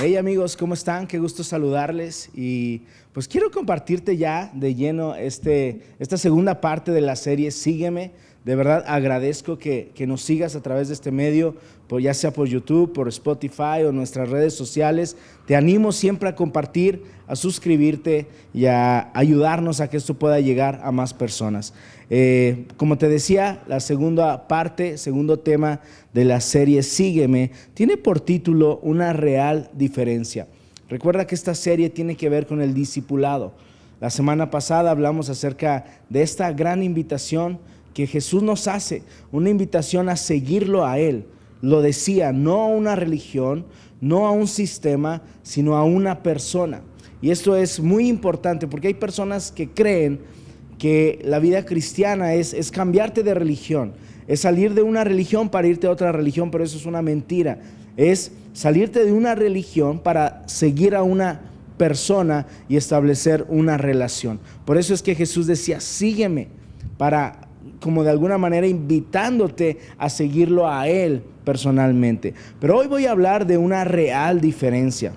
Hey amigos, ¿cómo están? Qué gusto saludarles y pues quiero compartirte ya de lleno esta segunda parte de la serie Sígueme. De verdad agradezco que nos sigas a través de este medio, ya sea por YouTube, por Spotify o nuestras redes sociales. Te animo siempre a compartir, a suscribirte y a ayudarnos a que esto pueda llegar a más personas. Como te decía, la segunda parte, segundo tema de la serie Sígueme, tiene por título Una real diferencia. Recuerda que esta serie tiene que ver con el discipulado. La semana pasada hablamos acerca de esta gran invitación que Jesús nos hace, una invitación a seguirlo a Él. Lo decía, no a una religión, no a un sistema, sino a una persona. Y esto es muy importante porque hay personas que creen que la vida cristiana es cambiarte de religión, es salir de una religión para irte a otra religión, pero eso es una mentira. Es salirte de una religión para seguir a una persona y establecer una relación. Por eso es que Jesús decía, sígueme, como de alguna manera invitándote a seguirlo a Él personalmente. Pero hoy voy a hablar de una real diferencia.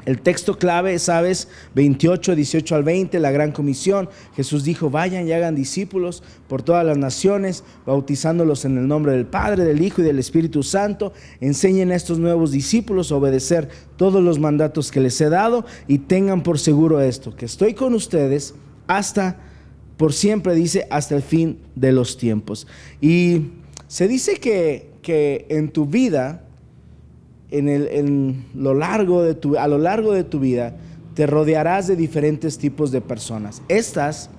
El texto clave, ¿sabes? 28, 18 al 20, la gran comisión. Jesús dijo, vayan y hagan discípulos por todas las naciones, bautizándolos en el nombre del Padre, del Hijo y del Espíritu Santo. Enseñen a estos nuevos discípulos a obedecer todos los mandatos que les he dado y tengan por seguro esto, que estoy con ustedes por siempre, dice, hasta el fin de los tiempos. Y se dice que en tu vida, a lo largo de tu vida, te rodearás de diferentes tipos de personas. Estas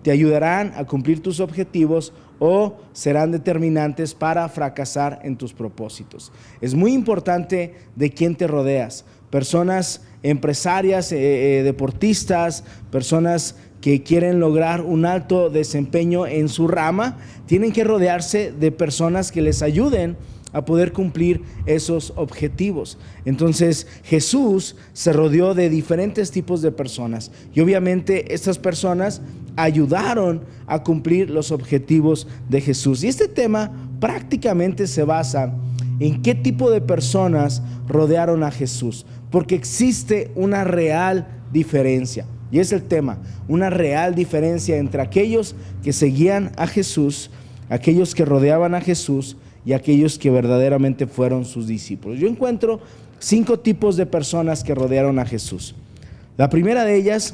te ayudarán a cumplir tus objetivos o serán determinantes para fracasar en tus propósitos. Es muy importante de quién te rodeas. Personas empresarias, deportistas, personas que quieren lograr un alto desempeño en su rama, tienen que rodearse de personas que les ayuden a poder cumplir esos objetivos. Entonces Jesús se rodeó de diferentes tipos de personas y obviamente estas personas ayudaron a cumplir los objetivos de Jesús. Y este tema prácticamente se basa en qué tipo de personas rodearon a Jesús, porque existe una real diferencia. Y es el tema, una real diferencia entre aquellos que seguían a Jesús, aquellos que rodeaban a Jesús y aquellos que verdaderamente fueron sus discípulos. Yo encuentro 5 tipos de personas que rodearon a Jesús. La primera de ellas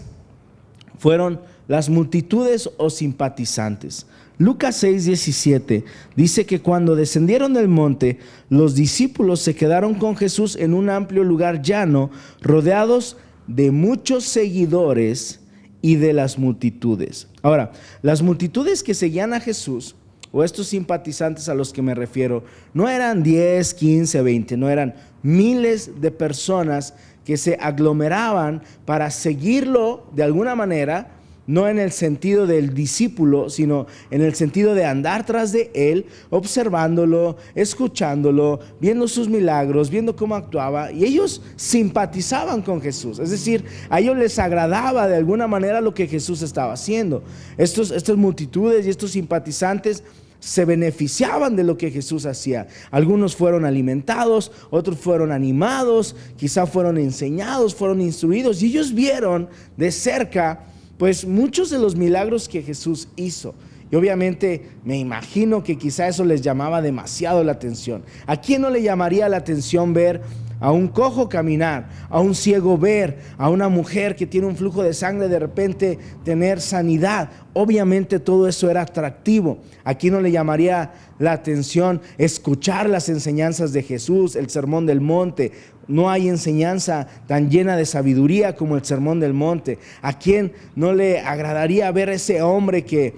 fueron las multitudes o simpatizantes. Lucas 6:17 dice que cuando descendieron del monte, los discípulos se quedaron con Jesús en un amplio lugar llano, rodeados de muchos seguidores y de las multitudes. Ahora, las multitudes que seguían a Jesús, o estos simpatizantes a los que me refiero, no eran 10, 15, 20, no eran miles de personas que se aglomeraban para seguirlo de alguna manera, no en el sentido del discípulo, sino en el sentido de andar tras de él, observándolo, escuchándolo, viendo sus milagros, viendo cómo actuaba, y ellos simpatizaban con Jesús. Es decir, a ellos les agradaba de alguna manera lo que Jesús estaba haciendo. Estas multitudes y estos simpatizantes se beneficiaban de lo que Jesús hacía. Algunos fueron alimentados, otros fueron animados, quizá fueron enseñados, fueron instruidos, y ellos vieron de cerca pues muchos de los milagros que Jesús hizo. Y obviamente me imagino que quizá eso les llamaba demasiado la atención. ¿A quién no le llamaría la atención ver a un cojo caminar, a un ciego ver, a una mujer que tiene un flujo de sangre de repente tener sanidad? Obviamente todo eso era atractivo. ¿A quién no le llamaría la atención escuchar las enseñanzas de Jesús, el Sermón del Monte? No hay enseñanza tan llena de sabiduría como el Sermón del Monte. ¿A quién no le agradaría ver a ese hombre que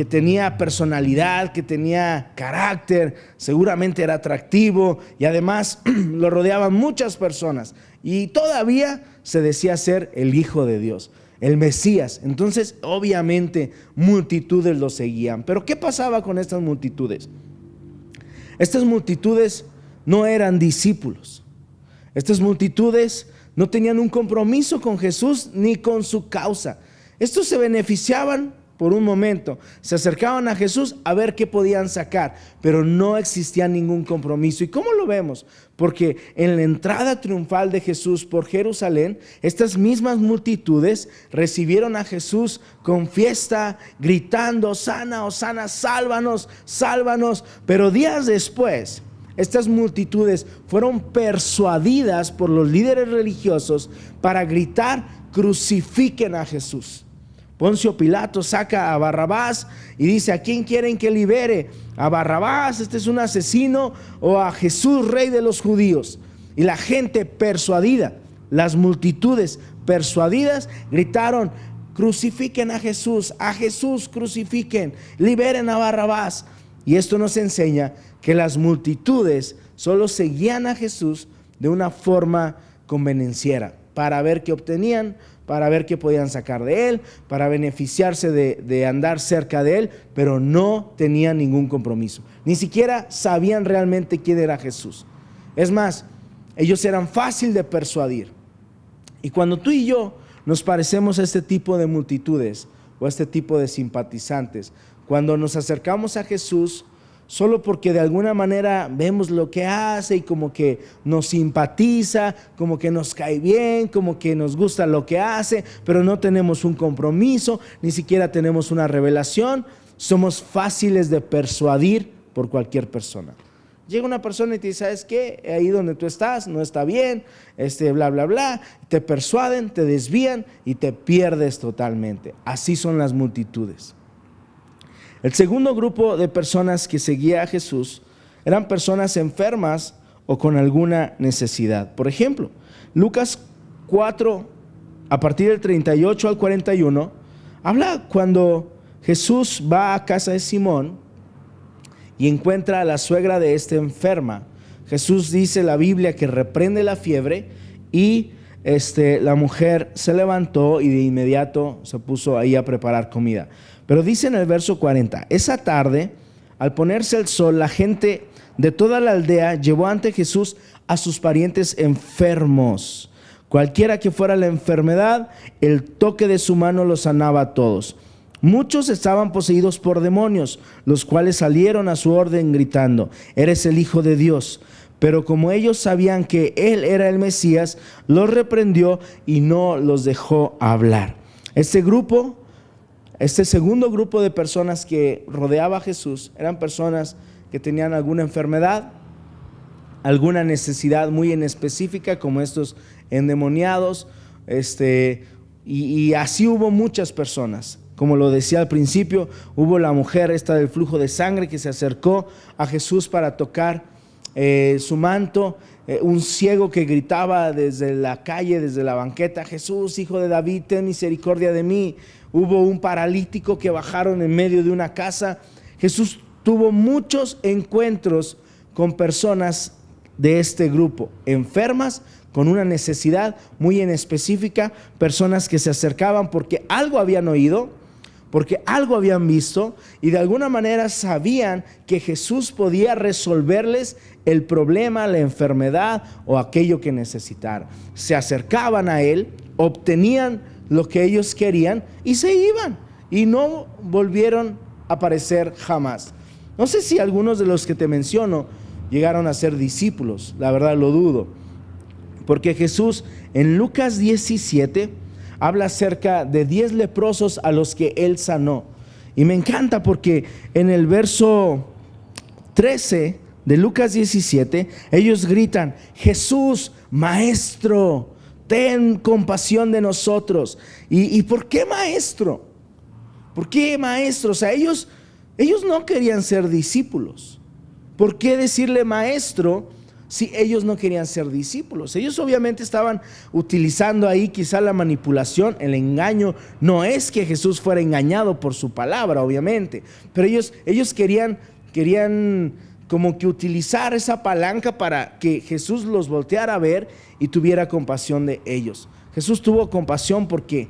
tenía personalidad, que tenía carácter? Seguramente era atractivo y además lo rodeaban muchas personas y todavía se decía ser el Hijo de Dios, el Mesías. Entonces obviamente multitudes lo seguían. Pero ¿qué pasaba con estas multitudes? Estas multitudes no eran discípulos. Estas multitudes no tenían un compromiso con Jesús ni con su causa. Estos se beneficiaban por un momento. Se acercaban a Jesús a ver qué podían sacar, pero no existía ningún compromiso. ¿Y cómo lo vemos? Porque en la entrada triunfal de Jesús por Jerusalén, estas mismas multitudes recibieron a Jesús con fiesta, gritando: Hosana, Hosana, sálvanos, sálvanos. Pero días después, estas multitudes fueron persuadidas por los líderes religiosos para gritar: crucifiquen a Jesús. Poncio Pilato saca a Barrabás y dice: ¿a quién quieren que libere? ¿A Barrabás, este es un asesino, o a Jesús, rey de los judíos? Y la gente persuadida, las multitudes persuadidas, gritaron: crucifiquen a Jesús crucifiquen, liberen a Barrabás. Y esto nos enseña que las multitudes solo seguían a Jesús de una forma convenenciera, para ver qué obtenían, para ver qué podían sacar de él, para beneficiarse de andar cerca de él, pero no tenían ningún compromiso. Ni siquiera sabían realmente quién era Jesús. Es más, ellos eran fácil de persuadir. Y cuando tú y yo nos parecemos a este tipo de multitudes o a este tipo de simpatizantes, cuando nos acercamos a Jesús solo porque de alguna manera vemos lo que hace y como que nos simpatiza, como que nos cae bien, como que nos gusta lo que hace, pero no tenemos un compromiso, ni siquiera tenemos una revelación, somos fáciles de persuadir por cualquier persona. Llega una persona y te dice: ¿sabes qué? Ahí donde tú estás no está bien, bla, bla, bla. Te persuaden, te desvían y te pierdes totalmente. Así son las multitudes. El segundo grupo de personas que seguía a Jesús eran personas enfermas o con alguna necesidad. Por ejemplo, Lucas 4, a partir del 38 al 41, habla cuando Jesús va a casa de Simón y encuentra a la suegra de este enferma. Jesús dice la Biblia que reprende la fiebre y la mujer se levantó y de inmediato se puso ahí a preparar comida. Pero dice en el verso 40: esa tarde, al ponerse el sol, la gente de toda la aldea llevó ante Jesús a sus parientes enfermos. Cualquiera que fuera la enfermedad, el toque de su mano los sanaba a todos. Muchos estaban poseídos por demonios, los cuales salieron a su orden gritando: eres el Hijo de Dios. Pero como ellos sabían que él era el Mesías, los reprendió y no los dejó hablar. Este segundo grupo de personas que rodeaba a Jesús eran personas que tenían alguna enfermedad, alguna necesidad muy en específica, como estos endemoniados, y así hubo muchas personas. Como lo decía al principio, hubo la mujer esta del flujo de sangre que se acercó a Jesús para tocar su manto, un ciego que gritaba desde la calle, desde la banqueta: Jesús, Hijo de David, ten misericordia de mí. Hubo un paralítico que bajaron en medio de una casa. Jesús tuvo muchos encuentros con personas de este grupo, enfermas, con una necesidad muy en específica, personas que se acercaban porque algo habían oído, porque algo habían visto y de alguna manera sabían que Jesús podía resolverles el problema, la enfermedad o aquello que necesitaran. Se acercaban a él, obtenían lo que ellos querían y se iban y no volvieron a aparecer jamás. No sé si algunos de los que te menciono llegaron a ser discípulos, la verdad lo dudo, porque Jesús en Lucas 17 habla acerca de 10 leprosos a los que él sanó. Y me encanta porque en el verso 13 de Lucas 17 ellos gritan: Jesús, Maestro, ten compasión de nosotros. ¿Y por qué maestro? ¿Por qué maestro? O sea, ellos no querían ser discípulos. ¿Por qué decirle maestro si ellos no querían ser discípulos? Ellos obviamente estaban utilizando ahí quizá la manipulación, el engaño. No es que Jesús fuera engañado por su palabra, obviamente, pero ellos querían como que utilizar esa palanca para que Jesús los volteara a ver y tuviera compasión de ellos. Jesús tuvo compasión porque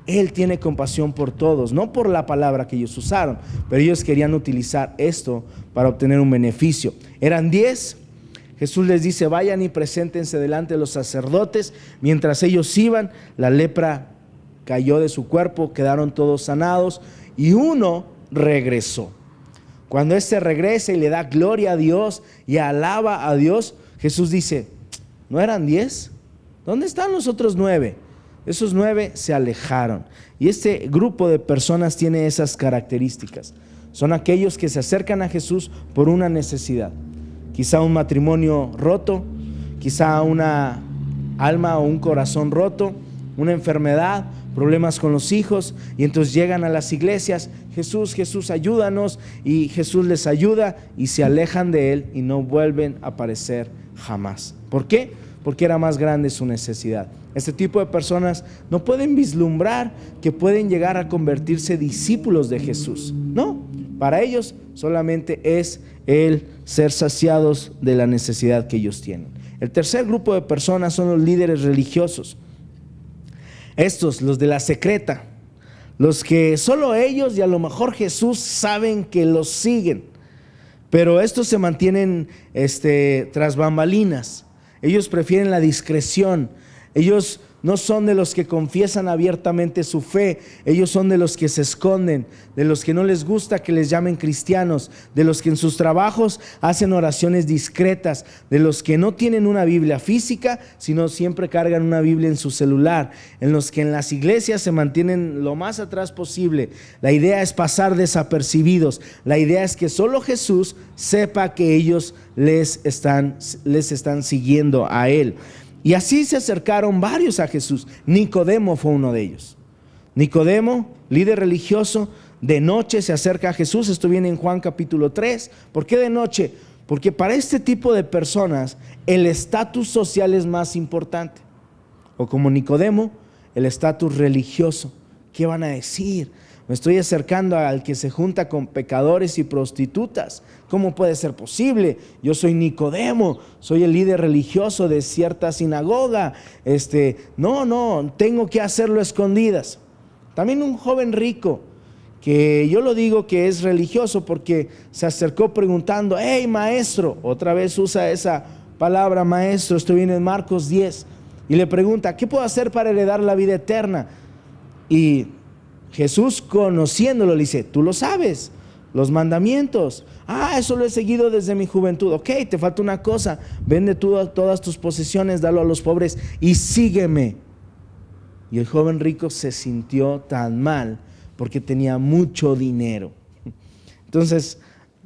Él tiene compasión por todos, no por la palabra que ellos usaron, pero ellos querían utilizar esto para obtener un beneficio. Eran 10. Jesús les dice: vayan y preséntense delante de los sacerdotes. Mientras ellos iban, la lepra cayó de su cuerpo, quedaron todos sanados y uno regresó. Cuando éste regresa y le da gloria a Dios y alaba a Dios, Jesús dice, ¿no eran 10? ¿Dónde están los otros 9? Esos 9 se alejaron. Y este grupo de personas tiene esas características. Son aquellos que se acercan a Jesús por una necesidad. Quizá un matrimonio roto, quizá una alma o un corazón roto, una enfermedad, problemas con los hijos, y entonces llegan a las iglesias, Jesús, Jesús, ayúdanos, y Jesús les ayuda y se alejan de Él y no vuelven a aparecer jamás. ¿Por qué? Porque era más grande su necesidad. Este tipo de personas no pueden vislumbrar que pueden llegar a convertirse discípulos de Jesús. No, para ellos solamente es el ser saciados de la necesidad que ellos tienen. El tercer grupo de personas son los líderes religiosos. Estos, los de la secreta, los que solo ellos y a lo mejor Jesús saben que los siguen, pero estos se mantienen tras bambalinas. Ellos prefieren la discreción. Ellos no son de los que confiesan abiertamente su fe. Ellos son de los que se esconden, de los que no les gusta que les llamen cristianos, de los que en sus trabajos hacen oraciones discretas, de los que no tienen una Biblia física, sino siempre cargan una Biblia en su celular, en los que en las iglesias se mantienen lo más atrás posible. La idea es pasar desapercibidos. La idea es que solo Jesús sepa que ellos les están siguiendo a Él. Y así se acercaron varios a Jesús. Nicodemo fue uno de ellos. Nicodemo, líder religioso, de noche se acerca a Jesús. Esto viene en Juan capítulo 3. ¿Por qué de noche? Porque para este tipo de personas el estatus social es más importante. O como Nicodemo, el estatus religioso. ¿Qué van a decir? Me estoy acercando al que se junta con pecadores y prostitutas. ¿Cómo puede ser posible? Yo soy Nicodemo, soy el líder religioso de cierta sinagoga. No, tengo que hacerlo a escondidas. También un joven rico, que yo lo digo que es religioso porque se acercó preguntando, hey maestro, otra vez usa esa palabra maestro, esto viene en Marcos 10, y le pregunta, ¿qué puedo hacer para heredar la vida eterna? Y Jesús, conociéndolo, le dice, tú lo sabes, los mandamientos. Eso lo he seguido desde mi juventud. Ok, te falta una cosa, vende todas tus posesiones, dalo a los pobres y sígueme. Y el joven rico se sintió tan mal porque tenía mucho dinero. Entonces,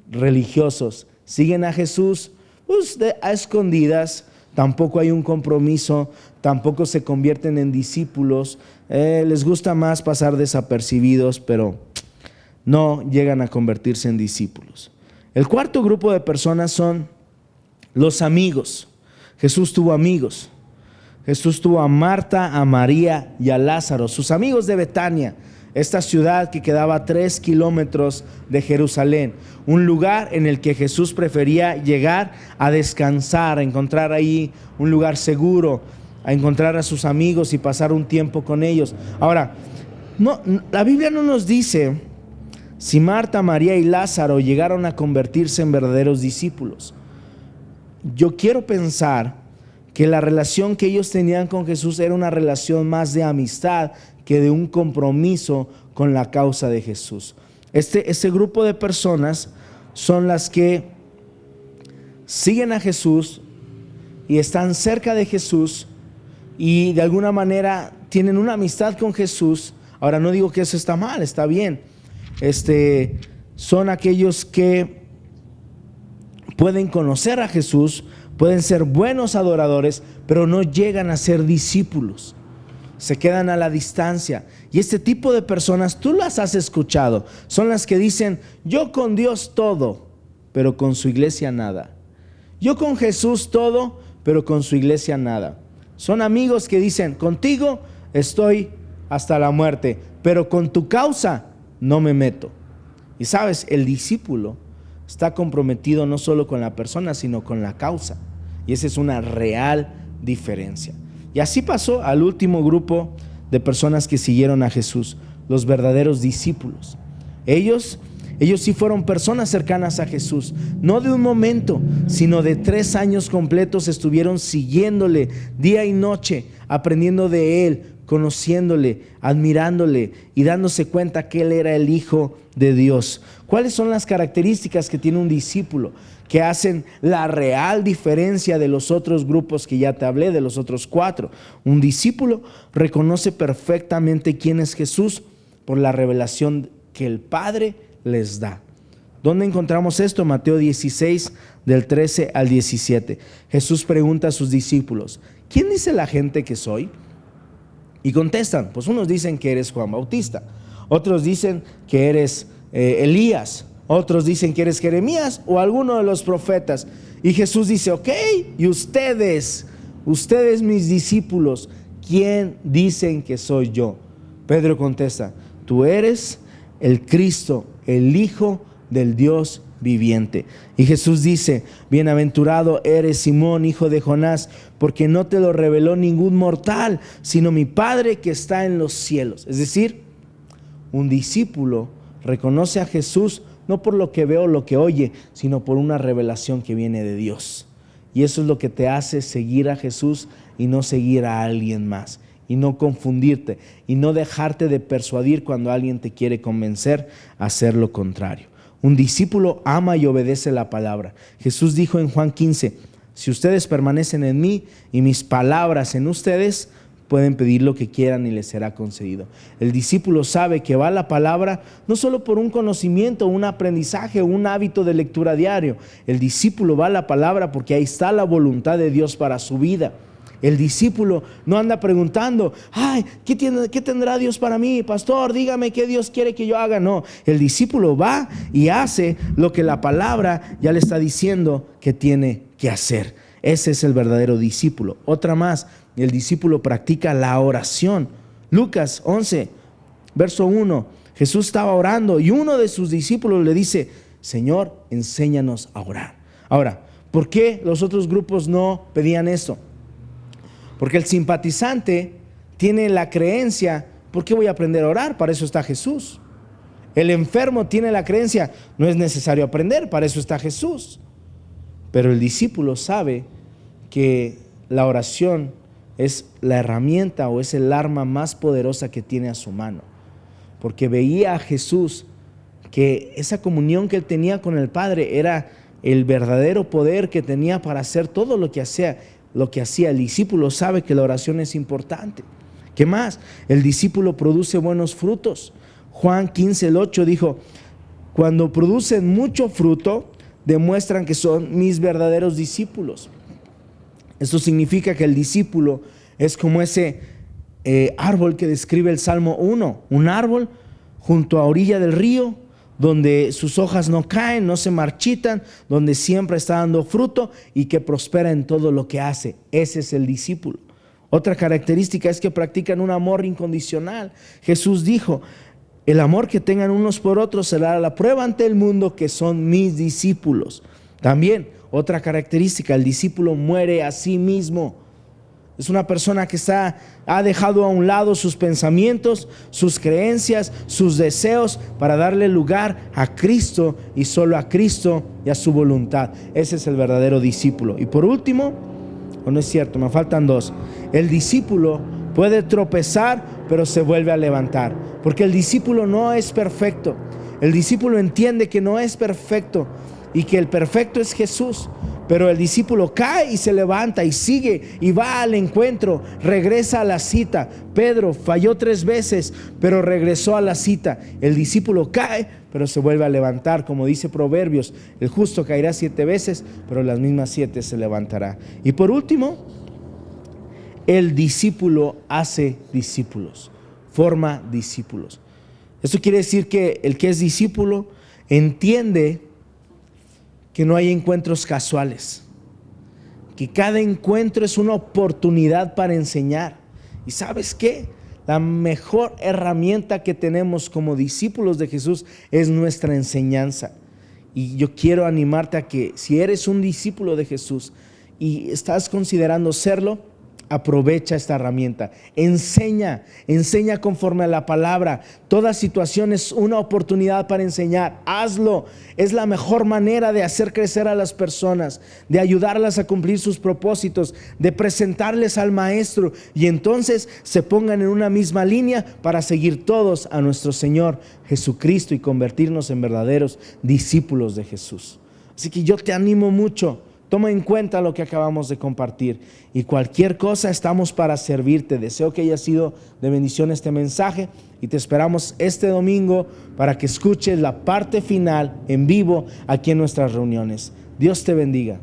religiosos siguen a Jesús a escondidas. Tampoco hay un compromiso, tampoco se convierten en discípulos. Les gusta más pasar desapercibidos, pero no llegan a convertirse en discípulos. El cuarto grupo de personas son los amigos. Jesús tuvo amigos. Jesús tuvo a Marta, a María y a Lázaro, sus amigos de Betania, esta ciudad que quedaba a 3 kilómetros de Jerusalén, un lugar en el que Jesús prefería llegar a descansar, a encontrar ahí un lugar seguro, a encontrar a sus amigos y pasar un tiempo con ellos. Ahora, la Biblia no nos dice si Marta, María y Lázaro llegaron a convertirse en verdaderos discípulos. Yo quiero pensar que la relación que ellos tenían con Jesús era una relación más de amistad que de un compromiso con la causa de Jesús. Este grupo de personas son las que siguen a Jesús y están cerca de Jesús y de alguna manera tienen una amistad con Jesús. Ahora no digo que eso está mal, está bien. Son aquellos que pueden conocer a Jesús, pueden ser buenos adoradores, pero no llegan a ser discípulos. Se quedan a la distancia. Y este tipo de personas, tú las has escuchado, son las que dicen, yo con Dios todo, pero con su iglesia nada. Yo con Jesús todo, pero con su iglesia nada. Son amigos que dicen, contigo estoy hasta la muerte, pero con tu causa no me meto. Y sabes, el discípulo está comprometido no solo con la persona, sino con la causa. Y esa es una real diferencia. Y así pasó al último grupo de personas que siguieron a Jesús, los verdaderos discípulos. Ellos sí fueron personas cercanas a Jesús, no de un momento, sino de 3 años completos estuvieron siguiéndole día y noche, aprendiendo de Él, conociéndole, admirándole y dándose cuenta que Él era el Hijo de Dios. ¿Cuáles son las características que tiene un discípulo que hacen la real diferencia de los otros grupos que ya te hablé, de los otros 4? Un discípulo reconoce perfectamente quién es Jesús por la revelación que el Padre les da. ¿Dónde encontramos esto? Mateo 16, del 13 al 17. Jesús pregunta a sus discípulos: ¿quién dice la gente que soy? Y contestan, pues unos dicen que eres Juan Bautista, otros dicen que eres Elías, otros dicen que eres Jeremías o alguno de los profetas. Y Jesús dice: ok, y ustedes mis discípulos, ¿quién dicen que soy yo? Pedro contesta: tú eres el Cristo, el Hijo del Dios viviente. Y Jesús dice: bienaventurado eres, Simón, hijo de Jonás, porque no te lo reveló ningún mortal, sino mi Padre que está en los cielos. Es decir, un discípulo reconoce a Jesús no por lo que ve o lo que oye, sino por una revelación que viene de Dios. Y eso es lo que te hace seguir a Jesús y no seguir a alguien más, y no confundirte, y no dejarte de persuadir cuando alguien te quiere convencer a hacer lo contrario. Un discípulo ama y obedece la palabra. Jesús dijo en Juan 15: si ustedes permanecen en mí y mis palabras en ustedes, pueden pedir lo que quieran y les será concedido. El discípulo sabe que va a la palabra no solo por un conocimiento, un aprendizaje, un hábito de lectura diario. El discípulo va a la palabra porque ahí está la voluntad de Dios para su vida. El discípulo no anda preguntando: ay, ¿qué tendrá Dios para mí? Pastor, dígame qué Dios quiere que yo haga. No, el discípulo va y hace lo que la palabra ya le está diciendo que tiene que hacer. Ese es el verdadero discípulo. Otra más: el discípulo practica la oración. Lucas 11, verso 1. Jesús estaba orando y uno de sus discípulos le dice: Señor, enséñanos a orar. Ahora, ¿por qué los otros grupos no pedían esto? Porque el simpatizante tiene la creencia: ¿por qué voy a aprender a orar? Para eso está Jesús. El enfermo tiene la creencia: no es necesario aprender, para eso está Jesús. Pero el discípulo sabe que la oración es la herramienta o es el arma más poderosa que tiene a su mano. Porque veía a Jesús que esa comunión que él tenía con el Padre era el verdadero poder que tenía para hacer todo lo que hacía. El discípulo sabe que la oración es importante. ¿Qué más? El discípulo produce buenos frutos. Juan 15, el 8 dijo: cuando producen mucho fruto, demuestran que son mis verdaderos discípulos. Esto significa que el discípulo es como ese árbol que describe el Salmo 1. Un árbol junto a orilla del río, donde sus hojas no caen, no se marchitan, donde siempre está dando fruto y que prospera en todo lo que hace. Ese es el discípulo. Otra característica es que practican un amor incondicional. Jesús dijo: el amor que tengan unos por otros será la prueba ante el mundo que son mis discípulos. También otra característica: el discípulo muere a sí mismo. Es una persona que ha dejado a un lado sus pensamientos, sus creencias, sus deseos para darle lugar a Cristo y solo a Cristo y a su voluntad. Ese es el verdadero discípulo. Y por último, o no es cierto, me faltan 2. El discípulo puede tropezar, pero se vuelve a levantar. Porque el discípulo no es perfecto. El discípulo entiende que no es perfecto y que el perfecto es Jesús. Pero el discípulo cae y se levanta y sigue y va al encuentro, regresa a la cita. Pedro falló 3 veces, pero regresó a la cita. El discípulo cae, pero se vuelve a levantar. Como dice Proverbios: el justo caerá 7 veces, pero las mismas 7 se levantará. Y por último, el discípulo hace discípulos, forma discípulos. Esto quiere decir que el que es discípulo entiende que no hay encuentros casuales, que cada encuentro es una oportunidad para enseñar. ¿Y sabes qué? La mejor herramienta que tenemos como discípulos de Jesús es nuestra enseñanza. Y yo quiero animarte a que si eres un discípulo de Jesús y estás considerando serlo, Aprovecha esta herramienta, enseña conforme a la palabra. Toda situación es una oportunidad para enseñar. Hazlo, es la mejor manera de hacer crecer a las personas, de ayudarlas a cumplir sus propósitos, de presentarles al Maestro y entonces se pongan en una misma línea para seguir todos a nuestro Señor Jesucristo y convertirnos en verdaderos discípulos de Jesús. Así que yo te animo mucho. Toma en cuenta lo que acabamos de compartir y cualquier cosa estamos para servirte. Deseo que haya sido de bendición este mensaje y te esperamos este domingo para que escuches la parte final en vivo aquí en nuestras reuniones. Dios te bendiga.